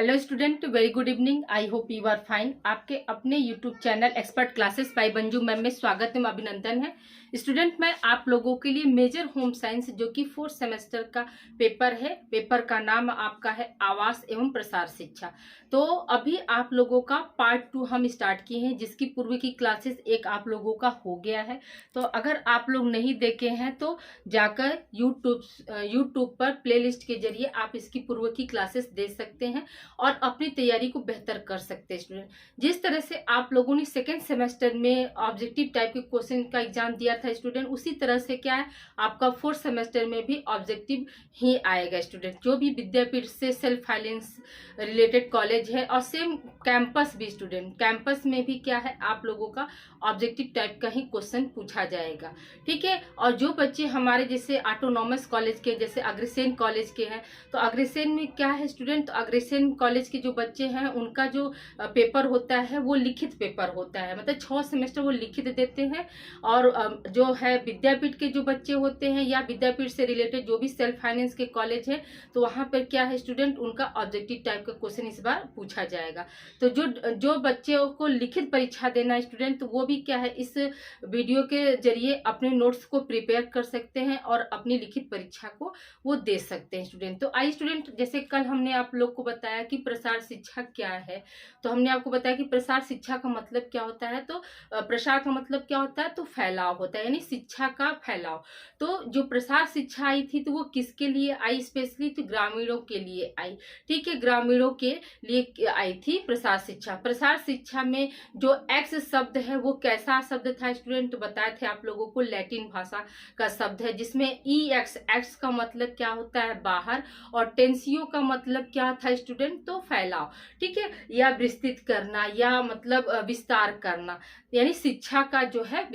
Hello student, very good evening. I hope you are fine. आपके अपने YouTube channel expert classes by Manju ma'am में स्वागत एवं अभिनंदन है। स्टूडेंट, मैं आप लोगों के लिए मेजर होम साइंस जो कि 4th सेमेस्टर का पेपर है, पेपर का नाम आपका है आवास एवं प्रसार शिक्षा। तो अभी आप लोगों का पार्ट 2 हम स्टार्ट किए हैं, जिसकी पूर्व की क्लासेस एक आप लोगों का हो गया है। तो अगर आप लोग नहीं देखे हैं तो जाकर यूट्यूब पर प्लेलिस्ट के जरिए आप इसकी पूर्व की क्लासेस दे सकते हैं और अपनी तैयारी को बेहतर कर सकते हैं। स्टूडेंट, जिस तरह से आप लोगों ने सेकेंड सेमेस्टर में ऑब्जेक्टिव टाइप के क्वेश्चन का एग्जाम दिया था स्टूडेंट, उसी तरह से क्या है आपका 4th सेमेस्टर में भी ऑब्जेक्टिव ही आएगा। स्टूडेंट, जो भी विद्यापीठ से सेल्फ फाइनेंस रिलेटेड कॉलेज है और सेम कैंपस भी, स्टूडेंट कैंपस में भी क्या है आप लोगों का ऑब्जेक्टिव टाइप का ही क्वेश्चन पूछा जाएगा। ठीक है। और जो बच्चे हमारे जैसे ऑटोनॉमस कॉलेज के, जैसे अग्रसेन कॉलेज के हैं, तो अग्रसेन में क्या है स्टूडेंट, तो अग्रसेन कॉलेज के जो बच्चे हैं उनका जो पेपर होता है वो लिखित पेपर होता है, मतलब 6 सेमेस्टर वो लिखित देते हैं। और जो है विद्यापीठ के जो बच्चे होते हैं या विद्यापीठ से रिलेटेड जो भी सेल्फ फाइनेंस के कॉलेज है, तो वहाँ पर क्या है स्टूडेंट, उनका ऑब्जेक्टिव टाइप का क्वेश्चन इस बार पूछा जाएगा। तो जो बच्चों को लिखित परीक्षा देना है स्टूडेंट, तो वो भी क्या है इस वीडियो के जरिए अपने नोट्स को प्रिपेयर कर सकते हैं और अपनी लिखित परीक्षा को वो दे सकते हैं। स्टूडेंट, तो आई स्टूडेंट, जैसे कल हमने आप लोग को बताया कि प्रसार शिक्षा क्या है, तो हमने आपको बताया कि प्रसार शिक्षा का मतलब क्या होता है। तो प्रसार का मतलब क्या होता है, तो फैलाव होता है, यानी शिक्षा का फैलाव। तो जो प्रसार शिक्षा आई थी तो वो किसके लिए आई, स्पेशली तो ग्रामीणों के लिए आई। ठीक है, ग्रामीणों के लिए आई थी प्रसार शिक्षा। प्रसार शिक्षा में जो एक्स शब्द है वो कैसा शब्द था स्टूडेंट, तो बताए थे आप लोगों को लैटिन भाषा का शब्द है, जिसमें ई एक्स का मतलब क्या होता है, बाहर, और टेंसियो का मतलब क्या था स्टूडेंट, तो फैलाव। ठीक है, या विस्तृत करना या मतलब विस्तार करना, यानी शिक्षा का जो है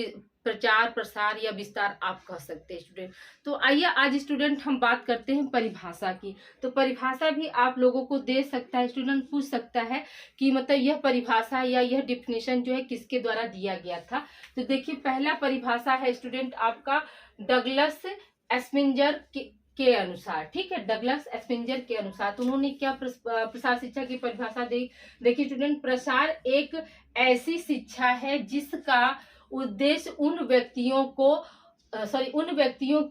प्रचार प्रसार या विस्तार आप कह सकते हैं स्टूडेंट। तो आइए आज स्टूडेंट हम बात करते हैं परिभाषा की। तो परिभाषा भी आप लोगों को दे सकता है स्टूडेंट, पूछ सकता है कि मतलब यह परिभाषा या यह डिफिनेशन जो है किसके द्वारा दिया गया था। तो देखिए, पहला परिभाषा है स्टूडेंट आपका डगलस एस्पिंजर के अनुसार। ठीक है, डगलस एस्पिंजर के अनुसार तो उन्होंने क्या प्रसार शिक्षा की परिभाषा दी। देखिए स्टूडेंट, प्रसार एक ऐसी शिक्षा है जिसका उद्देश्य उन व्यक्तियों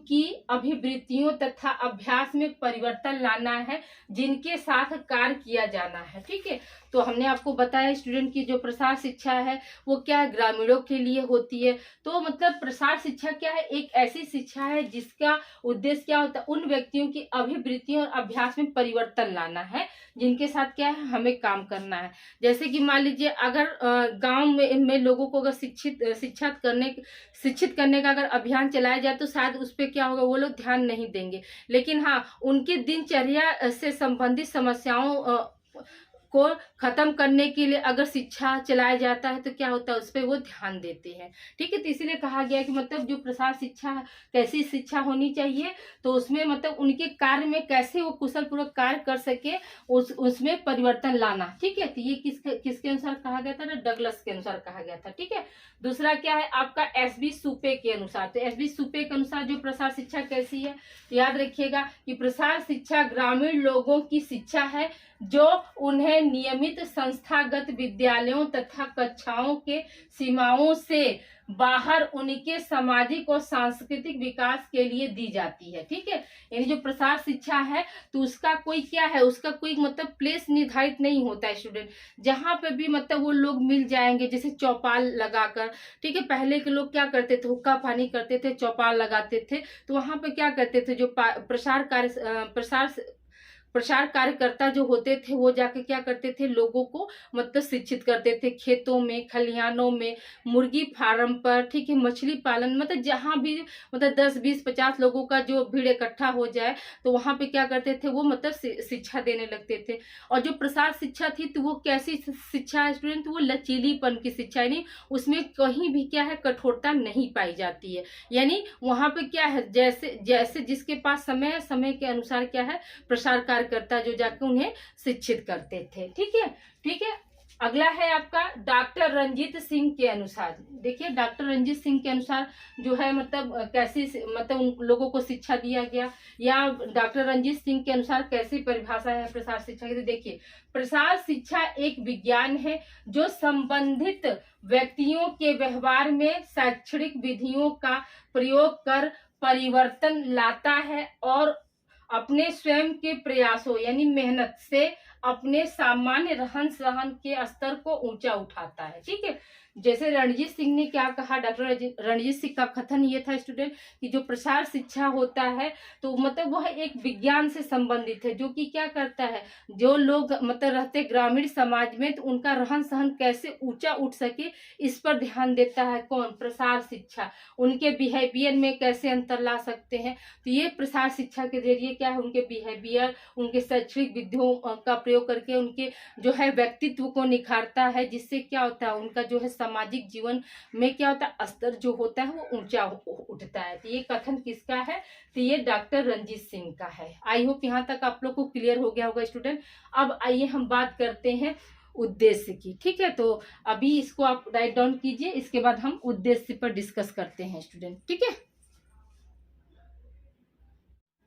की अभिवृत्तियों तथा अभ्यास में परिवर्तन लाना है जिनके साथ कार्य किया जाना है। ठीक है, तो हमने आपको बताया स्टूडेंट की जो प्रसार शिक्षा है वो क्या है, ग्रामीणों के लिए होती है। तो मतलब प्रसार शिक्षा क्या है, एक ऐसी शिक्षा है जिसका उद्देश्य क्या होता है, उन व्यक्तियों की अभिवृत्तियों और अभ्यास में परिवर्तन लाना है जिनके साथ क्या है हमें काम करना है। जैसे कि मान लीजिए अगर गांव में लोगों को अगर शिक्षित करने का अगर अभियान चलाया जाए तो शायद उस पर क्या होगा, वो लोग ध्यान नहीं देंगे। लेकिन हाँ, उनके दिनचर्या से संबंधित समस्याओं को खत्म करने के लिए अगर शिक्षा चलाया जाता है तो क्या होता है, उस पर वो ध्यान देते हैं। ठीक है, तो इसीलिए कहा गया कि मतलब जो प्रसार शिक्षा कैसी शिक्षा होनी चाहिए, तो उसमें मतलब उनके कार्य में कैसे वो कुशल पूर्वक कार्य कर सके, उसमें परिवर्तन लाना। ठीक है, तो ये किसके अनुसार कहा गया था ना, डगलस के अनुसार कहा गया था। ठीक है, दूसरा क्या है आपका एसबी सुपे के अनुसार। तो एसबी सुपे के अनुसार जो प्रसार शिक्षा कैसी है, तो याद रखिएगा कि प्रसार शिक्षा ग्रामीण लोगों की शिक्षा है जो उन्हें नियमित संस्थागत विद्यालयों तथा कक्षाओं के सीमाओं से बाहर उनके सामाजिक और सांस्कृतिक विकास के लिए दी जाती है। ठीक है, यानी जो प्रसार शिक्षा है तो उसका कोई क्या है, उसका कोई मतलब प्लेस निर्धारित नहीं होता है स्टूडेंट, जहां पे भी मतलब वो लोग मिल जाएंगे, जैसे चौपाल लगाकर। ठीक है, पहले के लोग क्या करते थे, हुक्का पानी करते थे, चौपाल लगाते थे, तो वहां पे क्या करते थे, जो प्रसार कार्यकर्ता जो होते थे वो जाके क्या करते थे, लोगों को मतलब शिक्षित करते थे, खेतों में, खलिहानों में, मुर्गी फार्म पर। ठीक है, मछली पालन, मतलब जहां भी मतलब 10 20 50 लोगों का जो भीड़ इकट्ठा हो जाए तो वहां पे क्या करते थे, वो मतलब शिक्षा देने लगते थे। और जो प्रसार शिक्षा थी तो वो कैसी शिक्षा है स्टूडेंट, वो लचीलीपन की शिक्षा, यानी उसमें कहीं भी क्या है कठोरता नहीं पाई जाती है। यानी वहां पे क्या है, जैसे जैसे जिसके पास समय है, समय के अनुसार क्या है प्रसार कार्यकर्ता जो जाके उन्हें शिक्षित करते थे। ठीक है, ठीक है। अगला है आपका डॉक्टर रंजीत सिंह के अनुसार। देखिए डॉक्टर रंजीत सिंह के अनुसार जो है मतलब कैसी मतलब उन लोगों को शिक्षा दिया गया, या डॉक्टर रंजीत सिंह के अनुसार कैसी परिभाषा है प्रसार शिक्षा की। तो देखिए प्रसार शिक्षा एक विज्ञान है जो संबंधित व्यक्तियों के व्यवहार में शैक्षणिक विधियों का प्रयोग कर परिवर्तन लाता है और अपने स्वयं के प्रयासों यानी मेहनत से अपने सामान्य रहन सहन के स्तर को ऊंचा उठाता है। ठीक है, जैसे रणजीत सिंह ने क्या कहा, डॉक्टर रणजीत सिंह का कथन ये था स्टूडेंट कि जो प्रसार शिक्षा होता है तो मतलब वह एक विज्ञान से संबंधित है, जो कि क्या करता है, जो लोग मतलब रहते ग्रामीण समाज में तो उनका रहन सहन कैसे ऊंचा उठ सके इस पर ध्यान देता है। कौन? प्रसार शिक्षा। उनके बिहेवियर में कैसे अंतर ला सकते हैं, तो ये प्रसार शिक्षा के जरिए क्या है, उनके बिहेवियर, उनके शैक्षणिक विधियों का प्रयोग करके उनके जो है व्यक्तित्व को निखारता है, जिससे क्या होता है उनका जो है सामाजिक जीवन में क्या होता है स्तर जो होता है वो ऊंचा उठता है। तो ये कथन किसका है, तो ये डॉक्टर रंजीत सिंह का है। आई होप यहाँ तक आप लोग को क्लियर हो गया होगा स्टूडेंट। अब आइए हम बात करते हैं उद्देश्य की। ठीक है, तो अभी इसको आप राइट डाउन कीजिए, इसके बाद हम उद्देश्य पर डिस्कस करते हैं स्टूडेंट। ठीक है,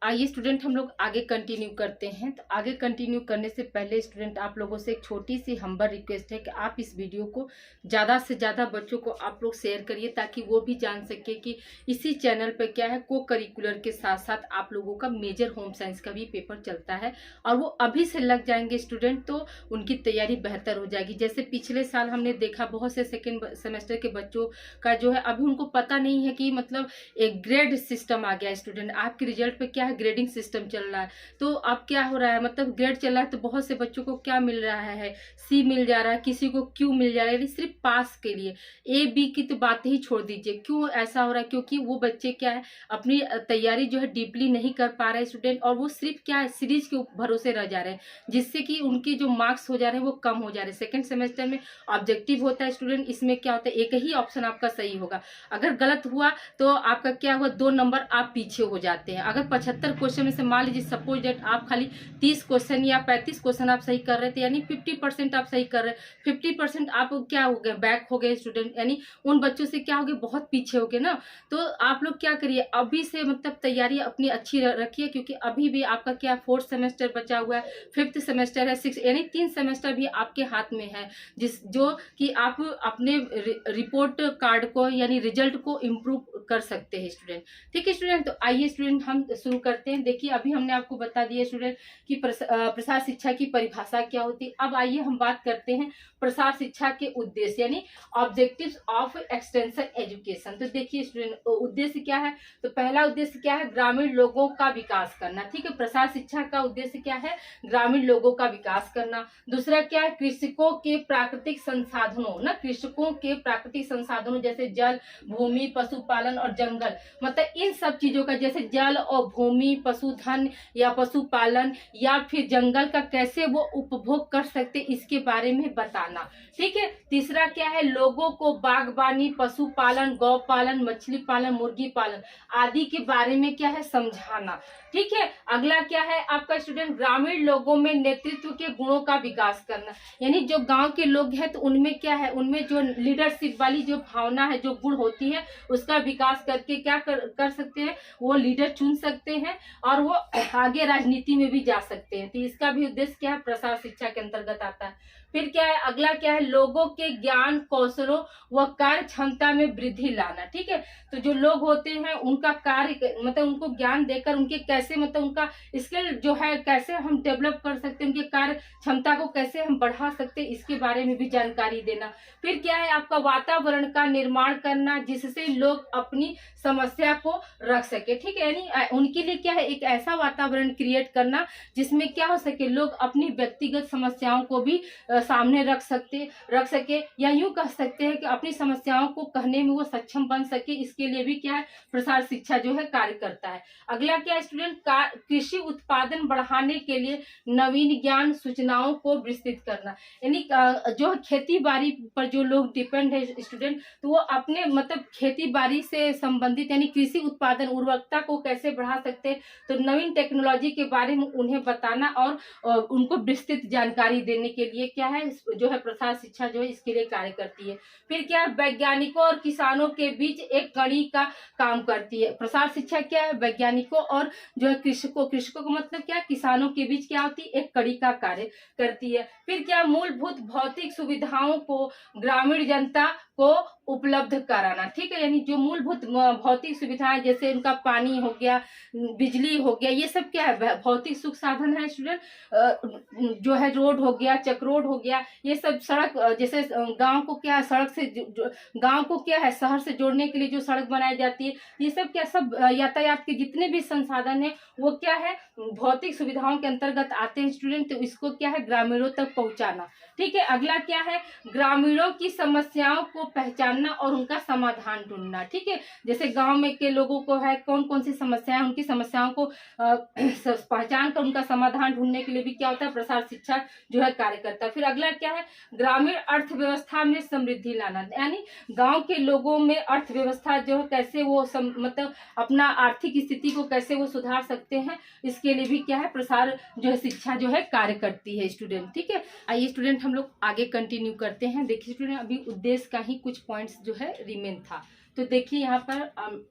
आइए स्टूडेंट हम लोग आगे कंटिन्यू करते हैं। तो आगे कंटिन्यू करने से पहले स्टूडेंट आप लोगों से एक छोटी सी हम्बल रिक्वेस्ट है कि आप इस वीडियो को ज़्यादा से ज़्यादा बच्चों को आप लोग शेयर करिए, ताकि वो भी जान सके कि इसी चैनल पर क्या है, को करिकुलर के साथ साथ आप लोगों का मेजर होम साइंस का भी पेपर चलता है और वो अभी से लग जाएंगे स्टूडेंट तो उनकी तैयारी बेहतर हो जाएगी। जैसे पिछले साल हमने देखा बहुत से सेकेंड सेमेस्टर के बच्चों का जो है अभी उनको पता नहीं है कि मतलब एक ग्रेड सिस्टम आ गया स्टूडेंट, आपके रिजल्ट पे क्या ग्रेडिंग सिस्टम चल रहा है। तो अब क्या हो रहा है, मतलब ग्रेड चल रहा है तो बहुत से बच्चों को क्या मिल रहा है, सी मिल जा रहा है, किसी को क्यू मिल जा रहा है, सिर्फ पास के लिए। ए बी की तो बात ही छोड़ दीजिए। क्यों ऐसा हो रहा है, क्योंकि वो बच्चे क्या है अपनी तैयारी जो है डीपली नहीं कर पा रहे स्टूडेंट, और वो सिर्फ क्या है सीरीज के भरोसे रह जा रहे हैं, जिससे कि उनके जो मार्क्स हो जा रहे हैं वो कम हो जा रहे हैं। सेकेंड सेमेस्टर में ऑब्जेक्टिव होता है स्टूडेंट, इसमें क्या होता है एक ही ऑप्शन आपका सही होगा, अगर गलत हुआ तो आपका क्या हुआ 2 नंबर आप पीछे हो जाते हैं। अगर 75 क्वेश्चन में से मान लीजिए सपोज डेट आप खाली 30 क्वेश्चन या 35 क्वेश्चन आप सही कर रहे थे, यानी 50% आप सही कर रहे हैं, 50% आप क्या हो गए बैक हो गए स्टूडेंट, यानी उन बच्चों से क्या हो गए बहुत पीछे हो गए ना। तो आप लोग क्या करिए अभी से मतलब तैयारी अपनी अच्छी रखिए, क्योंकि अभी भी आपका क्या 4th सेमेस्टर बचा हुआ है, 5th सेमेस्टर है, 6 यानी 3 सेमेस्टर भी आपके हाथ में है, जो कि आप अपने रिपोर्ट कार्ड को यानी रिजल्ट को इम्प्रूव कर सकते हैं स्टूडेंट। ठीक है स्टूडेंट, तो आइए स्टूडेंट हम शुरू करते हैं। देखिए अभी हमने आपको बता दिया स्टूडेंट कि प्रसार शिक्षा की परिभाषा क्या होती है। अब आइए हम बात करते हैं प्रसार शिक्षा के उद्देश्य यानी ऑब्जेक्टिव्स ऑफ एक्सटेंशन एजुकेशन। तो देखिए स्टूडेंट उद्देश्य क्या है, तो पहला उद्देश्य क्या है, ग्रामीण लोगों का विकास करना। ठीक है, प्रसार शिक्षा का उद्देश्य क्या है, ग्रामीण लोगों का विकास करना। दूसरा क्या है, कृषकों के प्राकृतिक संसाधनों ना, कृषकों के प्राकृतिक संसाधनों जैसे जल, भूमि, पशुपालन और जंगल, मतलब इन सब चीजों का जैसे जल और भूमि, पशुधन या पशुपालन या फिर जंगल का कैसे वो उपभोग कर सकते इसके बारे में बताना। ठीक है, तीसरा क्या है, लोगों को बागवानी, पशुपालन, गौ पालन, मछली पालन, मुर्गी पालन आदि के बारे में क्या है समझाना। ठीक है, अगला क्या है आपका स्टूडेंट, ग्रामीण लोगों में नेतृत्व के गुणों का विकास करना, यानी जो गांव के लोग हैं तो उनमें क्या है, उनमें जो लीडरशिप वाली जो भावना है, जो गुण होती है उसका विकास करके क्या कर सकते हैं, वो लीडर चुन सकते हैं और वो आगे राजनीति में भी जा सकते हैं। तो इसका भी उद्देश्य क्या है, प्रसार शिक्षा के अंतर्गत आता है। फिर क्या है, अगला क्या है, लोगों के ज्ञान, कौशलों व कार्य क्षमता में वृद्धि लाना। ठीक है, तो जो लोग होते हैं उनका कार्य मतलब उनको ज्ञान देकर उनके कैसे मतलब उनका स्किल जो है कैसे हम डेवलप कर सकते हैं, उनके कार्य क्षमता को कैसे हम बढ़ा सकते हैं, इसके बारे में भी जानकारी देना। फिर क्या है आपका वातावरण का निर्माण करना जिससे लोग अपनी समस्या को रख सके। ठीक है, यानी उनके लिए क्या है एक ऐसा वातावरण क्रिएट करना जिसमें क्या हो सके, लोग अपनी व्यक्तिगत समस्याओं को भी सामने रख सके, या यूं कह सकते हैं कि अपनी समस्याओं को कहने में वो सक्षम बन सके। इसके लिए भी क्या है प्रसार शिक्षा जो है कार्य करता है। अगला क्या है स्टूडेंट, कृषि उत्पादन बढ़ाने के लिए नवीन ज्ञान सूचनाओं को विस्तृत करना, यानी जो खेती बाड़ी पर जो लोग डिपेंड है स्टूडेंट, तो वो अपने मतलब खेती बाड़ी से संबंधित यानी कृषि उत्पादन उर्वरकता को कैसे बढ़ा सकते सकते हैं। तो नवीन टेक्नोलॉजी के बारे में उन्हें बताना और उनको विस्तृत जानकारी देने के लिए क्या है जो है प्रसार शिक्षा जो है इसके लिए कार्य करती है। फिर क्या है, वैज्ञानिकों और किसानों के बीच एक कड़ी का काम करती है। प्रसार शिक्षा क्या है, वैज्ञानिकों और जो है कृषकों का मतलब क्या, किसानों के बीच क्या होती है, एक कड़ी का कार्य करती है। फिर क्या, मूलभूत भौतिक सुविधाओं को ग्रामीण जनता को उपलब्ध कराना। ठीक है, यानी जो मूलभूत भौतिक सुविधाएं जैसे उनका पानी हो गया, बिजली हो गया, ये सब क्या है, भौतिक सुख साधन है स्टूडेंट। जो है रोड हो गया, चक रोड हो गया, ये सब सड़क, जैसे गांव को क्या है सड़क से गांव को क्या है शहर से जोड़ने के लिए जो सड़क बनाई जाती है, ये सब क्या, सब यातायात के जितने भी संसाधन है वो क्या है भौतिक सुविधाओं के अंतर्गत आते हैं स्टूडेंट। तो इसको क्या है ग्रामीणों तक पहुंचाना। ठीक है, अगला क्या है, ग्रामीणों की समस्याओं को पहचानना और उनका समाधान ढूंढना। ठीक है, जैसे गांव में के लोगों को है कौन कौन सी समस्याएं, उनकी समस्याओं को पहचान कर उनका समाधान ढूंढने के लिए भी क्या होता है प्रसार शिक्षा जो है कार्य करता है। फिर अगला क्या है, ग्रामीण अर्थव्यवस्था में समृद्धि लाना, यानी गांव के लोगों में अर्थव्यवस्था जो है कैसे वो मतलब अपना आर्थिक स्थिति को कैसे वो सुधार सकते हैं, इसके लिए भी क्या है प्रसार जो है शिक्षा जो है कार्य करती है स्टूडेंट। ठीक है, आइए स्टूडेंट हम लोग आगे कंटिन्यू करते हैं। देखिए स्टूडेंट, अभी उद्देश्य का ही कुछ पॉइंट्स जो है रिमेन था। तो देखिए यहाँ पर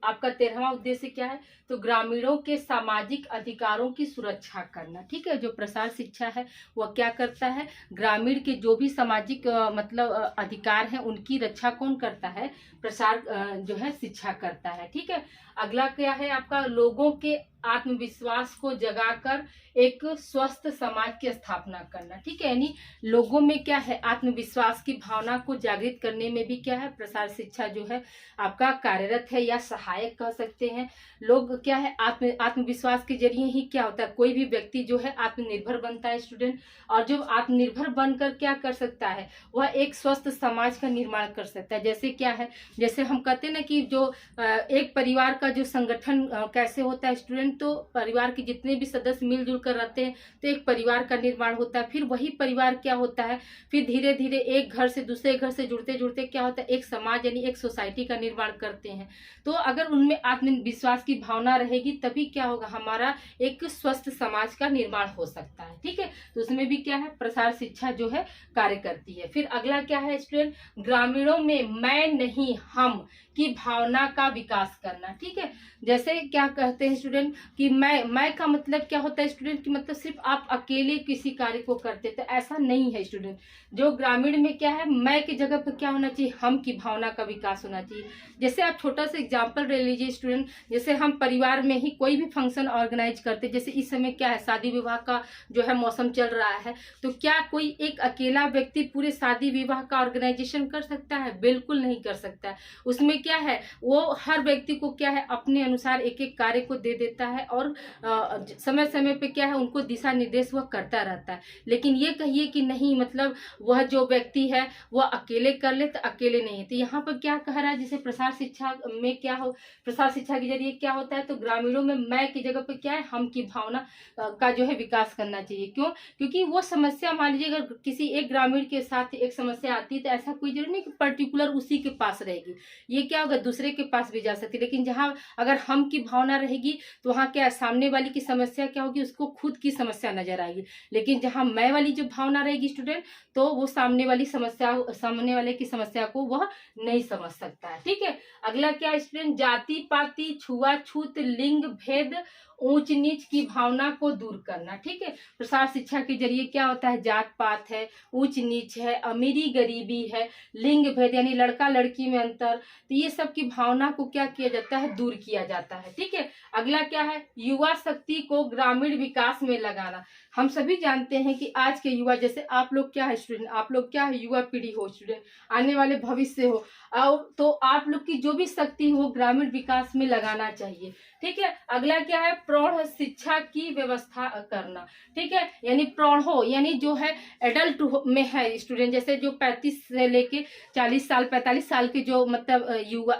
आपका 13वां उद्देश्य क्या है, तो ग्रामीणों के सामाजिक अधिकारों की सुरक्षा करना। ठीक है, जो प्रसार शिक्षा है वह क्या करता है, ग्रामीण के जो भी सामाजिक मतलब अधिकार हैं उनकी रक्षा कौन करता है, प्रसार जो है शिक्षा करता है। ठीक है, अगला क्या है आपका, लोगों के आत्मविश्वास को जगाकर एक स्वस्थ समाज की स्थापना करना। ठीक है, यानी लोगों में क्या है आत्मविश्वास की भावना को जागृत करने में भी क्या है प्रसार शिक्षा जो है आपका कार्यरत है या सहायक कह सकते हैं। लोग क्या है आत्मविश्वास के जरिए ही क्या होता है, कोई भी व्यक्ति जो है आत्मनिर्भर बनता है स्टूडेंट। और जो आत्मनिर्भर बनकर क्या कर सकता है, वह एक स्वस्थ समाज का निर्माण कर सकता है। जैसे क्या है, जैसे हम कहते हैं ना कि जो एक परिवार का जो संगठन कैसे होता है स्टूडेंट, तो परिवार के जितने भी सदस्य मिलजुल कर रहते हैं तो एक परिवार का निर्माण होता है। फिर वही परिवार क्या होता है, फिर धीरे धीरे एक घर से दूसरे घर से जुड़ते जुड़ते क्या होता है, एक समाज यानी एक सोसाइटी का निर्माण करते हैं। तो अगर उनमें आत्मविश्वास की भावना रहेगी तभी क्या होगा, हमारा एक स्वस्थ समाज का निर्माण हो सकता है। ठीक है, तो उसमें भी क्या है प्रसार शिक्षा जो है कार्य करती है। फिर अगला क्या है स्टूडेंट, ग्रामीणों में मैं नहीं हम की भावना का विकास करना। ठीक है, जैसे क्या कहते हैं स्टूडेंट कि मैं का मतलब क्या होता है स्टूडेंट, कि मतलब सिर्फ आप अकेले किसी कार्य को करते, तो ऐसा नहीं है स्टूडेंट। जो ग्रामीण में क्या है, मैं की जगह पर क्या होना चाहिए, हम की भावना का विकास होना चाहिए। जैसे आप छोटा सा एग्जाम्पल ले लीजिए स्टूडेंट, जैसे हम परिवार में ही कोई भी फंक्शन ऑर्गेनाइज करते, जैसे इस समय क्या है शादी विवाह का जो है मौसम चल रहा है, तो क्या कोई एक अकेला व्यक्ति पूरे शादी विवाह का ऑर्गेनाइजेशन कर सकता है, बिल्कुल नहीं कर सकता है। उसमें क्या है, वो हर व्यक्ति को क्या है अपने अनुसार एक एक कार्य को दे देता है और समय समय पे क्या है उनको दिशा निर्देश वह करता रहता है। लेकिन ये कहिए कि नहीं मतलब वह जो व्यक्ति है वह अकेले कर ले, तो अकेले नहीं है। तो यहाँ पर क्या कह रहा है, जैसे प्रसार शिक्षा में क्या हो, प्रसार शिक्षा के जरिए क्या होता है, तो ग्रामीणों में मैं की जगह पे क्या है हम की भावना का जो है विकास करना चाहिए। क्यों, क्योंकि वो समस्या मान लीजिए अगर किसी एक ग्रामीण के साथ एक समस्या आती है तो ऐसा कोई जरूरी नहीं कि पर्टिकुलर उसी के पास रहेगी, ये क्या होगा दूसरे के पास भी जा सकती है। लेकिन जहाँ अगर हम की भावना रहेगी तो वहाँ क्या सामने वाली की समस्या क्या होगी, उसको खुद की समस्या नजर आएगी। लेकिन जहाँ मैं वाली जो भावना रहेगी स्टूडेंट, तो वो सामने वाले की समस्या को वह नहीं समझ सकता है। ठीक है, अगला क्या स्टूडेंट, जाति पाति छुआछूत लिंग भेद ऊंच नीच की भावना को दूर करना। ठीक है, प्रसार शिक्षा के जरिए क्या होता है, जात पात है, ऊंच नीच है, अमीरी गरीबी है, लिंग भेद यानी लड़का लड़की में अंतर, तो ये सब की भावना को क्या किया जाता है, दूर किया जाता है। ठीक है, अगला क्या है, युवा शक्ति को ग्रामीण विकास में लगाना। हम सभी जानते हैं कि आज के युवा, जैसे आप लोग क्या है स्टूडेंट, आप लोग क्या है युवा पीढ़ी हो स्टूडेंट, आने वाले भविष्य हो, और तो आप लोग की जो भी शक्ति हो ग्रामीण विकास में लगाना चाहिए। ठीक है, अगला क्या है, प्रौढ़ शिक्षा की व्यवस्था करना। ठीक है, यानी प्रौढ़ हो यानी जो है एडल्ट में है स्टूडेंट, जैसे जो 35 से लेके 40 साल 45 साल के जो मतलब युवा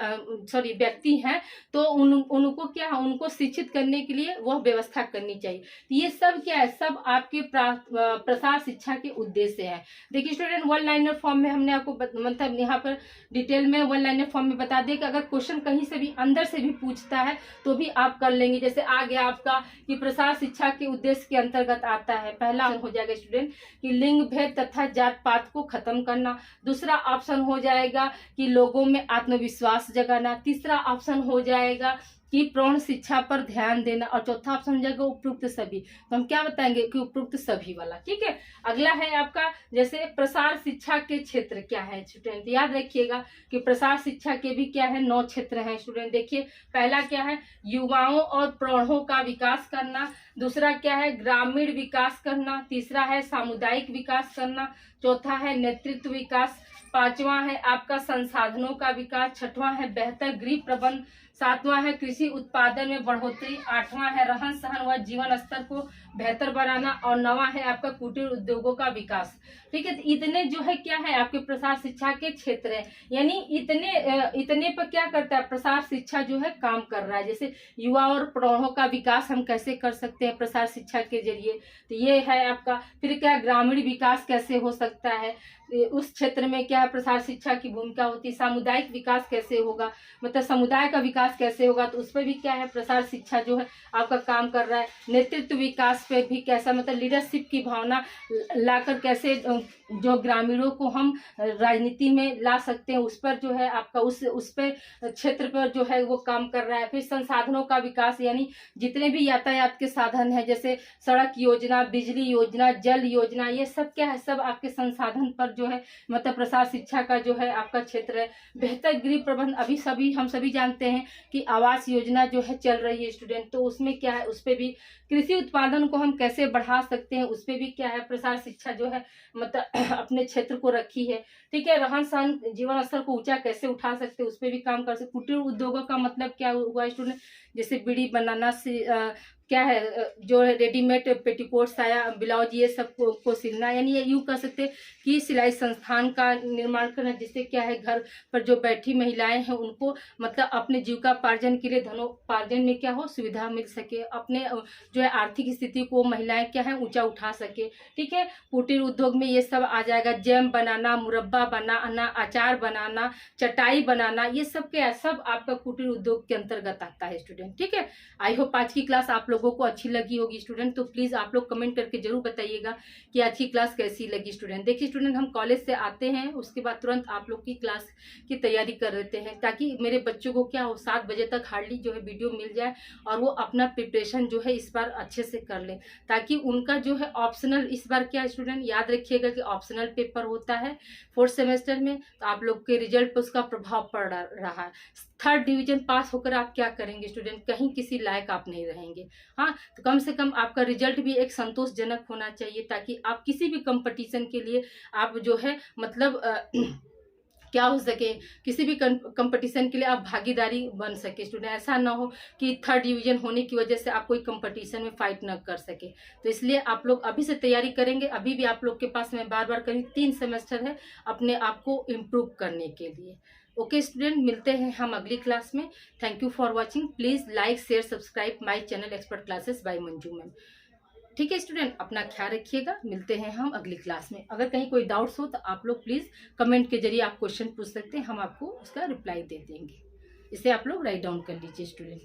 व्यक्ति हैं, तो उनको क्या है उनको शिक्षित करने के लिए वह व्यवस्था करनी चाहिए। तो ये सब क्या है, सब आपके प्रसार शिक्षा के उद्देश्य है। देखिए स्टूडेंट, वन लाइनर फॉर्म में हमने आपको मतलब यहाँ पर डिटेल में वन लाइनर फॉर्म में बता दिया कि अगर क्वेश्चन कहीं से भी अंदर से भी पूछता है तो भी आप कर लेंगे। जैसे आ गया जाएगा आपका कि प्रसार शिक्षा के उद्देश्य के अंतर्गत आता है। पहला हो जाएगा स्टूडेंट कि लिंग भेद तथा जात पात को खत्म करना। दूसरा ऑप्शन हो जाएगा कि लोगों में आत्मविश्वास जगाना। तीसरा ऑप्शन हो जाएगा कि प्रौढ़ शिक्षा पर ध्यान देना। और चौथा ऑप्शन हो जाएगा उपयुक्त सभी। तो हम क्या बताएंगे कि उपयुक्त सभी वाला। ठीक है, अगला है आपका जैसे प्रसार शिक्षा के क्षेत्र क्या है स्टूडेंट, याद रखिएगा कि प्रसार शिक्षा के भी क्या है 9 क्षेत्र हैं स्टूडेंट। देखिए पहला क्या है युवाओं और प्रौढ़ों का विकास करना। दूसरा क्या है ग्रामीण विकास करना। तीसरा है सामुदायिक विकास करना। चौथा है नेतृत्व विकास। पांचवा है आपका संसाधनों का विकास। छठवां है बेहतर गृह प्रबंध। सातवां है कृषि उत्पादन में बढ़ोतरी। आठवां है रहन सहन व जीवन स्तर को बेहतर बनाना। और नौवां है आपका कुटीर उद्योगों का विकास। ठीक है, तो इतने जो है क्या है आपके प्रसार शिक्षा के क्षेत्र है, यानी इतने पर क्या करता है प्रसार शिक्षा जो है काम कर रहा है। जैसे युवा और प्रौढ़ों का विकास हम कैसे कर सकते हैं प्रसार शिक्षा के जरिए, तो ये है आपका। फिर क्या ग्रामीण विकास कैसे हो सकता है, उस क्षेत्र में क्या है प्रसार शिक्षा की भूमिका होती है। सामुदायिक विकास कैसे होगा, मतलब समुदाय का विकास कैसे होगा, तो उस पर भी क्या है प्रसार शिक्षा जो है आपका काम कर रहा है। नेतृत्व विकास पे भी कैसा, मतलब लीडरशिप की भावना लाकर कैसे जो ग्रामीणों को हम राजनीति में ला सकते हैं, उस पर जो है आपका उस पे क्षेत्र पर जो है वो काम कर रहा है। फिर संसाधनों का विकास, यानी जितने भी यातायात के साधन है जैसे सड़क योजना, बिजली योजना, जल योजना, ये सब क्या है सब आपके संसाधन पर जो है मतलब प्रसार शिक्षा का जो है आपका क्षेत्र है। बेहतर गृह प्रबंध, अभी हम सभी जानते हैं कि आवास योजना जो है चल रही है स्टूडेंट, तो उसमें क्या है उस पे भी कृषि उत्पादन को हम कैसे बढ़ा सकते हैं, उस पे भी क्या है प्रसार शिक्षा जो है मतलब अपने क्षेत्र को रखी है। ठीक है, रहन सहन जीवन स्तर को ऊंचा कैसे उठा सकते हैं, उस पे भी काम कर सकते। कुटीर उद्योगों का मतलब क्या हुआ स्टूडेंट, जैसे बीड़ी बनाना क्या है जो रेडीमेड पेटीकोट, साया, ब्लाउज, ये सब को सिलना, यानी ये यूँ कर सकते कि सिलाई संस्थान का निर्माण करना, जिससे क्या है घर पर जो बैठी महिलाएं हैं उनको मतलब अपने जीविकापार्जन के लिए धनोपार्जन में क्या हो सुविधा मिल सके, अपने जो है आर्थिक स्थिति को महिलाएं क्या है ऊंचा उठा सके। ठीक है, कुटीर उद्योग में ये सब आ जाएगा, जैम बनाना, मुरब्बा बनाना, अचार बनाना, चटाई बनाना, ये सब क्या है सब आपका कुटीर उद्योग के अंतर्गत आता है स्टूडेंट। ठीक है, आई होप आज की क्लास आप लोगों को अच्छी लगी होगी स्टूडेंट, तो प्लीज आप लोग कमेंट करके जरूर बताइएगा कि आज की क्लास कैसी लगी स्टूडेंट। देखिए स्टूडेंट, हम कॉलेज से आते हैं उसके बाद तुरंत आप लोग की क्लास की तैयारी कर देते हैं, ताकि मेरे बच्चों को क्या हो 7 बजे तक हार्डली जो है वीडियो मिल जाए और वो अपना प्रिपरेशन जो है इस बार अच्छे से कर ले, ताकि उनका जो है ऑप्शनल इस बार क्या स्टूडेंट याद रखिएगा कि ऑप्शनल पेपर होता है 4th सेमेस्टर में, तो आप लोग के रिजल्ट पर उसका प्रभाव पड़ रहा है। 3rd डिवीजन पास होकर आप क्या करेंगे स्टूडेंट, कहीं किसी लायक आप नहीं रहेंगे। हाँ, तो कम से कम आपका रिजल्ट भी एक संतोषजनक होना चाहिए, ताकि आप किसी भी कंपटीशन के लिए आप जो है मतलब क्या हो सके, किसी भी कंपटीशन के लिए आप भागीदारी बन सके स्टूडेंट। ऐसा ना हो कि 3rd डिवीजन होने की वजह से आप कोई कंपटीशन में फाइट ना कर सके। तो इसलिए आप लोग अभी से तैयारी करेंगे, अभी भी आप लोग के पास में बार बार करीब 3 सेमेस्टर है अपने आप को इम्प्रूव करने के लिए। ओके स्टूडेंट, मिलते हैं हम अगली क्लास में। Thank you for watching. Please like share subscribe my channel expert classes by Manju ma'am. ठीक है स्टूडेंट, अपना ख्याल रखिएगा, मिलते हैं हम अगली क्लास में। अगर कहीं कोई डाउट्स हो तो आप लोग प्लीज कमेंट के जरिए आप क्वेश्चन पूछ सकते हैं, हम आपको उसका रिप्लाई दे देंगे। इसे आप लोग राइट डाउन कर लीजिए स्टूडेंट।